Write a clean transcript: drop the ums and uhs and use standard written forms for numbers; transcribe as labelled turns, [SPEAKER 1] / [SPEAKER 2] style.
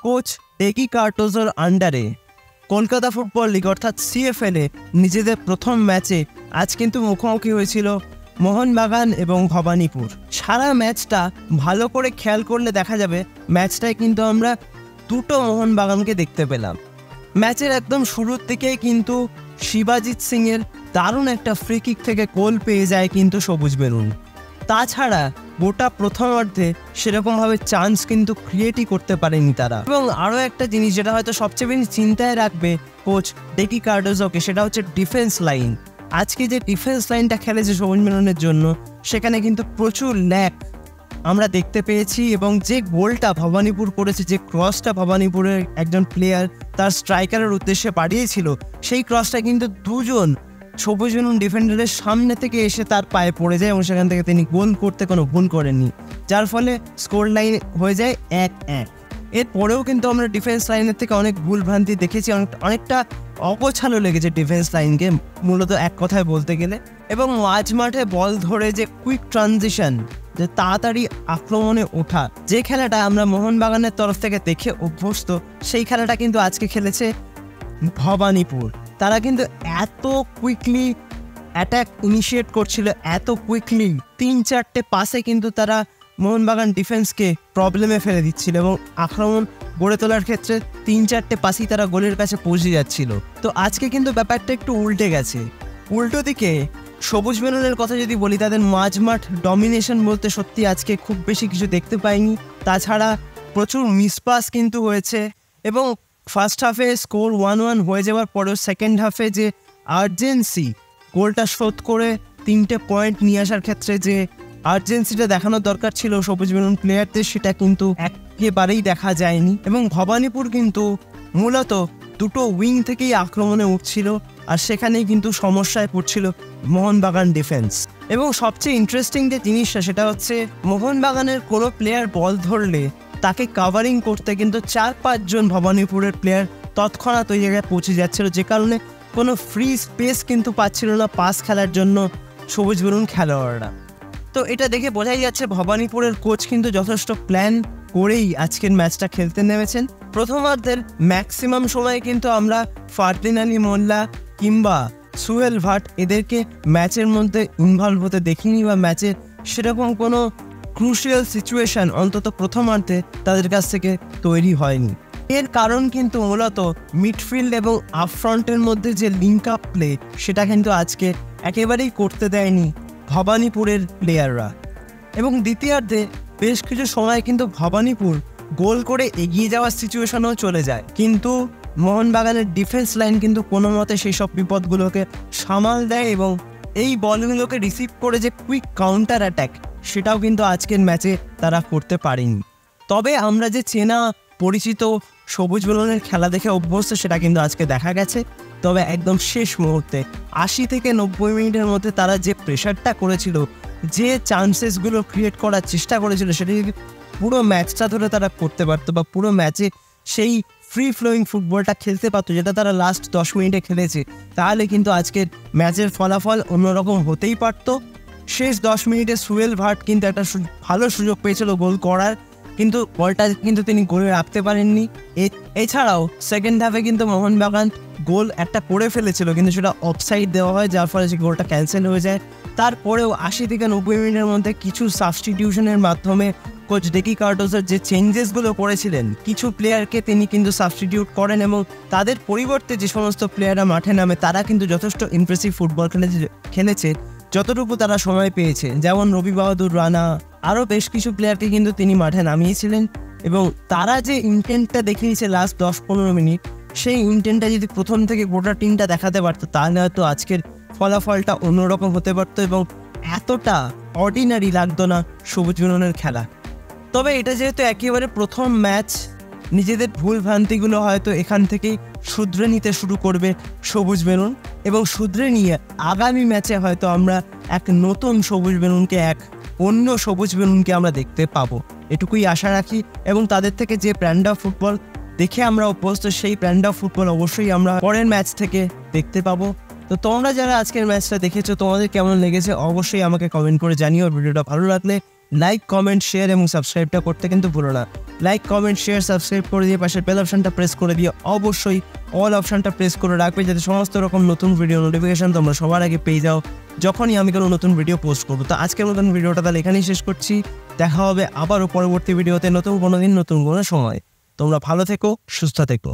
[SPEAKER 1] Coach ডেকি কার্টোজোর আন্ডারে Kolkata football league অর্থাৎ সিএফএলে নিজেদের প্রথম ম্যাচে আজ কিন্তু মুখোমুখি হয়েছিল মোহনবাগান এবং ভবানীপুর। সারা ম্যাচটা ভালো করে খেয়াল করলে দেখা যাবে ম্যাচটায় কিন্তু আমরা দুটো মোহনবাগানকে দেখতে পেলাম। ম্যাচের একদম শুরুর দিকেই কিন্তু শিবাজিৎ সিংয়ের দারুণ একটা ফ্রি কিক থেকে গোল পেয়ে যায় কিন্তু সবুজ বেলুন। তাছাড়া গোটা প্রথমার্ধে সেরকমভাবে চান্স কিন্তু ক্রিয়েটই করতে পারেনি তারা। এবং আরও একটা জিনিস যেটা হয়তো সবচেয়ে বেশি চিন্তায় রাখবে কোচ ডেকি কার্ডোজোকে, সেটা হচ্ছে ডিফেন্স লাইন। আজকে যে ডিফেন্স লাইনটা খেলেছে সবুজ বেলুনের জন্য, সেখানে কিন্তু প্রচুর ল্যাক আমরা দেখতে পেয়েছি। এবং যে গোলটা ভবানীপুর করেছে, যে ক্রসটা ভবানীপুরের একজন প্লেয়ার তার স্ট্রাইকারের উদ্দেশ্যে পাঠিয়েছিল, সেই ক্রসটা কিন্তু দুজন সবুজ বেলুন ডিফেন্ডারের সামনে থেকে এসে তার পায়ে পড়ে যায় এবং সেখান থেকে তিনি গোল করতে কোনো ভুল করেননি, যার ফলে স্কোর লাইন হয়ে যায় 1-1। এরপরেও কিন্তু আমরা ডিফেন্স লাইনের থেকে অনেক ভুলভ্রান্তি দেখেছি, অনেকটা অগোছালো লেগেছে ডিফেন্স লাইনকে মূলত এক কথায় বলতে গেলে। এবং মাঝ মাঠে বল ধরে যে কুইক ট্রানজিশন, যে তাড়াতাড়ি আক্রমণে ওঠা, যে খেলাটা আমরা মোহনবাগানের তরফ থেকে দেখে অভ্যস্ত, সেই খেলাটা কিন্তু আজকে খেলেছে ভবানীপুর। তারা কিন্তু এত কুইকলি অ্যাটাক ইনিশিয়েট করছিল, এত কুইকলি 3-4টে পাসে কিন্তু তারা মোহনবাগান ডিফেন্সকে প্রবলেমে ফেলে দিচ্ছিল এবং আক্রমণ গড়ে তোলার ক্ষেত্রে 3-4টে পাসই তারা গোলের কাছে পৌঁছে যাচ্ছিল। তো আজকে কিন্তু ব্যাপারটা একটু উল্টে গেছে। উল্টো দিকে সবুজ বেলুনের কথা যদি বলি, তাদের মাঝমাঠ ডমিনেশন বলতে সত্যি আজকে খুব বেশি কিছু দেখতে পাইনি। তাছাড়া প্রচুর মিসপাস কিন্তু হয়েছে এবং ফার্স্ট হাফে স্কোর 1-1 হয়ে যাওয়ার পরেও সেকেন্ড হাফে যে আর্জেন্সি গোলটা শোধ করে 3টে পয়েন্ট নিয়ে আসার ক্ষেত্রে যে আর্জেন্সিটা দেখানোর দরকার ছিল সবুজ বেলুন প্লেয়ারদের, সেটা কিন্তু একেবারেই দেখা যায়নি। এবং ভবানীপুর কিন্তু মূলত দুটো উইং থেকেই আক্রমণে উঠছিল, আর সেখানেই কিন্তু সমস্যায় পড়ছিল মোহনবাগান ডিফেন্স। এবং সবচেয়ে ইন্টারেস্টিং যে জিনিসটা, সেটা হচ্ছে মোহনবাগানের কোনো প্লেয়ার বল ধরলে তাকে কাভারিং করতে কিন্তু 4-5 জন ভবানীপুরের প্লেয়ার তৎক্ষণাৎ ওই জায়গায় পৌঁছে যাচ্ছিল, যে কারণে কোনো ফ্রি স্পেস কিন্তু পাচ্ছিল না পাস খেলার জন্য সবুজ বেলুন খেলোয়াড়রা। তো এটা দেখে বোঝাই যাচ্ছে ভবানীপুরের কোচ কিন্তু যথেষ্ট প্ল্যান করেই আজকের ম্যাচটা খেলতে নেমেছেন। প্রথমার্ধের ম্যাক্সিমাম সময় কিন্তু আমরা ফারদিন আলী মোল্লা কিংবা সুহেল ভাট এদেরকে ম্যাচের মধ্যে ইনভলভ হতে দেখিনি, বা ম্যাচের সেরকম কোনো ক্রুশিয়াল সিচুয়েশন অন্তত প্রথমার্ধে তাদের কাছ থেকে তৈরি হয়নি। এর কারণ কিন্তু মূলত মিডফিল্ড এবং আপফ্রন্টের মধ্যে যে লিঙ্ক আপ প্লে, সেটা কিন্তু আজকে একেবারেই করতে দেয়নি ভবানীপুরের প্লেয়াররা। এবং দ্বিতীয়ার্ধে বেশ কিছু সময় কিন্তু ভবানীপুর গোল করে এগিয়ে যাওয়ার সিচুয়েশনও চলে যায়, কিন্তু মোহনবাগানের ডিফেন্স লাইন কিন্তু কোনো মতে সেই সব বিপদগুলোকে সামাল দেয় এবং এই বলগুলোকে রিসিভ করে যে কুইক কাউন্টার অ্যাটাক, সেটাও কিন্তু আজকের ম্যাচে তারা করতে পারেনি। তবে আমরা যে চেনা পরিচিত সবুজ বেলুনের খেলা দেখে অভ্যস্ত, সেটা কিন্তু আজকে দেখা গেছে। তবে একদম শেষ মুহূর্তে 80 থেকে 90 মিনিটের মধ্যে তারা যে প্রেশারটা করেছিল, যে চান্সেসগুলো ক্রিয়েট করার চেষ্টা করেছিল, সেটা যদি পুরো ম্যাচটা ধরে তারা করতে পারতো, বা পুরো ম্যাচে সেই ফ্রি ফ্লোয়িং ফুটবলটা খেলতে পারতো যেটা তারা লাস্ট 10 মিনিটে খেলেছে, তাহলে কিন্তু আজকের ম্যাচের ফলাফল অন্যরকম হতেই পারতো। শেষ 10 মিনিটে সুহেল ভাট কিন্তু একটা ভালো সুযোগ পেয়েছিল গোল করার, কিন্তু বলটা কিন্তু তিনি গোলে রাখতে পারেননি। এছাড়াও সেকেন্ড হাফে কিন্তু মোহনবাগান গোল একটা করে ফেলেছিল, কিন্তু সেটা অফসাইড দেওয়া হয়, যার ফলে সেই গোলটা ক্যান্সেল হয়ে যায়। তারপরেও 80 থেকে 90 মিনিটের মধ্যে কিছু সাবস্টিটিউশনের মাধ্যমে কোচ ডেকি কার্টোজোর যে চেঞ্জেসগুলো করেছিলেন, কিছু প্লেয়ারকে তিনি কিন্তু সাবস্টিটিউট করেন এবং তাদের পরিবর্তে যে সমস্ত প্লেয়াররা মাঠে নামে তারা কিন্তু যথেষ্ট ইমপ্রেসিভ ফুটবল খেলেছে যতটুকু তারা সময় পেয়েছে। যেমন রবি বাহাদুর রানা, আরও বেশ কিছু প্লেয়ারকে কিন্তু তিনি মাঠে নামিয়েছিলেন এবং তারা যে ইন্টেন্টটা দেখিয়েছে লাস্ট 10-15 মিনিট, সেই ইন্টেন্টটা যদি প্রথম থেকে গোটা টিমটা দেখাতে পারতো, তাহলে হয়তো আজকের ফলাফলটা অন্যরকম হতে পারতো এবং এতটা অর্ডিনারি লাগতো না সবুজ বেলুনের খেলা। তবে এটা যেহেতু একেবারে প্রথম ম্যাচ, নিজেদের ভুল ভ্রান্তিগুলো হয়তো এখান থেকেই শুধরে নিতে শুরু করবে সবুজ বেলুন এবং শুধরে নিয়ে আগামী ম্যাচে হয়তো আমরা এক নতুন সবুজ বেলুনকে, এক অন্য সবুজ বেলুনকে আমরা দেখতে পাবো, এটুকুই আশা রাখি। এবং তাদের থেকে যে ব্র্যান্ড অফ ফুটবল দেখে আমরা অভ্যস্ত, সেই ব্র্যান্ড অফ ফুটবল অবশ্যই আমরা পরের ম্যাচ থেকে দেখতে পাবো। তো তোমরা যারা আজকের ম্যাচটা দেখেছো, তোমাদের কেমন লেগেছে অবশ্যই আমাকে কমেন্ট করে জানিও। ভিডিওটা ভালো লাগলে লাইক কমেন্ট শেয়ার এবং সাবস্ক্রাইবটা করতে কিন্তু ভুলো না। লাইক কমেন্ট শেয়ার সাবস্ক্রাইব করে দিয়ে পাশের বেল অপশনটা প্রেস করে দিয়ে অবশ্যই অল অপশনটা প্রেস করে রাখবে, যাতে সমস্ত রকম নতুন ভিডিও নোটিফিকেশন তোমরা সবার আগে পেয়ে যাও যখনই আমি কোনো নতুন ভিডিও পোস্ট করবো। তো আজকের নতুন ভিডিওটা তাহলে এখানেই শেষ করছি। দেখা হবে আবারও পরবর্তী ভিডিওতে নতুন কোনো দিন নতুন কোনো সময়। তোমরা ভালো থেকো, সুস্থ থেকো।